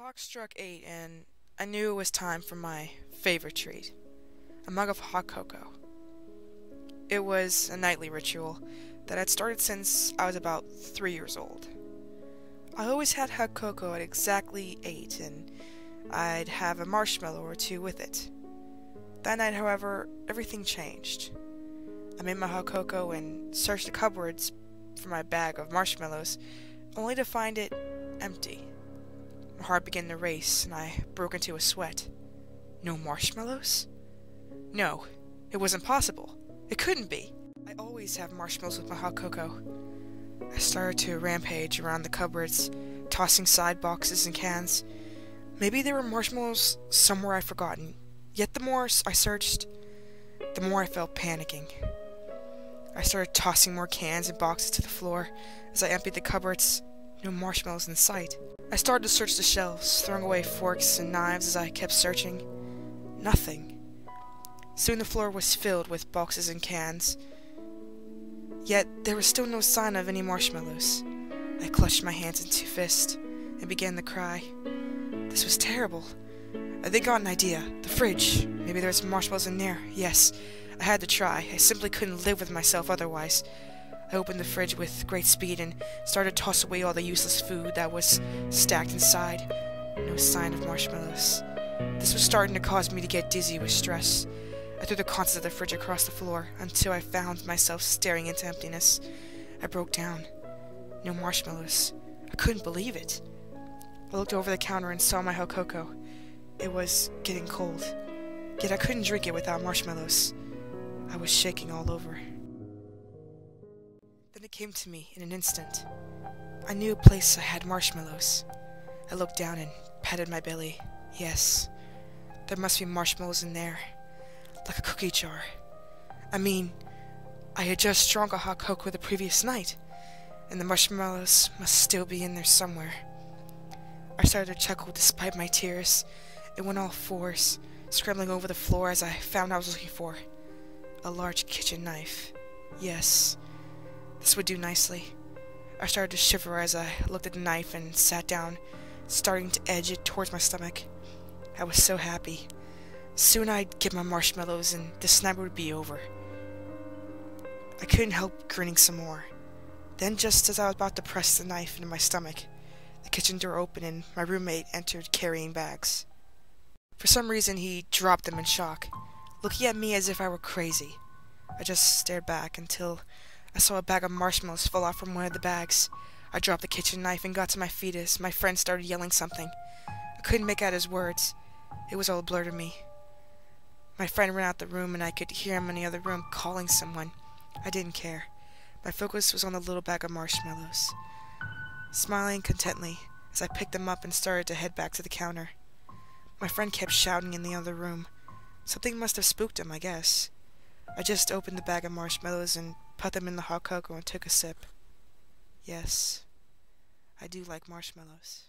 clock struck 8 and I knew it was time for my favorite treat, a mug of hot cocoa. It was a nightly ritual that I'd started since I was about 3 years old. I always had hot cocoa at exactly 8 and I'd have a marshmallow or two with it. That night, however, everything changed. I made my hot cocoa and searched the cupboards for my bag of marshmallows, only to find it empty. My heart began to race, and I broke into a sweat. No marshmallows? No, it wasn't possible. It couldn't be. I always have marshmallows with my hot cocoa. I started to rampage around the cupboards, tossing side boxes and cans. Maybe there were marshmallows somewhere I'd forgotten, yet the more I searched, the more I felt panicking. I started tossing more cans and boxes to the floor as I emptied the cupboards. No marshmallows in sight. I started to search the shelves, throwing away forks and knives as I kept searching. Nothing. Soon the floor was filled with boxes and cans. Yet there was still no sign of any marshmallows. I clutched my hands into fists and began to cry. This was terrible. I then got an idea. The fridge. Maybe there were some marshmallows in there. Yes, I had to try. I simply couldn't live with myself otherwise. I opened the fridge with great speed and started to toss away all the useless food that was stacked inside. No sign of marshmallows. This was starting to cause me to get dizzy with stress. I threw the contents of the fridge across the floor until I found myself staring into emptiness. I broke down. No marshmallows. I couldn't believe it. I looked over the counter and saw my hot cocoa. It was getting cold. Yet I couldn't drink it without marshmallows. I was shaking all over. Then it came to me in an instant. I knew a place I had marshmallows. I looked down and patted my belly. Yes, there must be marshmallows in there, like a cookie jar. I mean, I had just drunk a hot cocoa the previous night, and the marshmallows must still be in there somewhere. I started to chuckle despite my tears, and went all fours, scrambling over the floor as I found what I was looking for. A large kitchen knife. Yes, this would do nicely. I started to shiver as I looked at the knife and sat down, starting to edge it towards my stomach. I was so happy. Soon I'd get my marshmallows and this night would be over. I couldn't help grinning some more. Then, just as I was about to press the knife into my stomach, the kitchen door opened and my roommate entered carrying bags. For some reason, he dropped them in shock, looking at me as if I were crazy. I just stared back until I saw a bag of marshmallows fall off from one of the bags. I dropped the kitchen knife and got to my feet as my friend started yelling something. I couldn't make out his words. It was all a blur to me. My friend ran out the room and I could hear him in the other room calling someone. I didn't care. My focus was on the little bag of marshmallows. Smiling contently as I picked them up and started to head back to the counter. My friend kept shouting in the other room. Something must have spooked him, I guess. I just opened the bag of marshmallows and put them in the hot cocoa and took a sip. Yes, I do like marshmallows.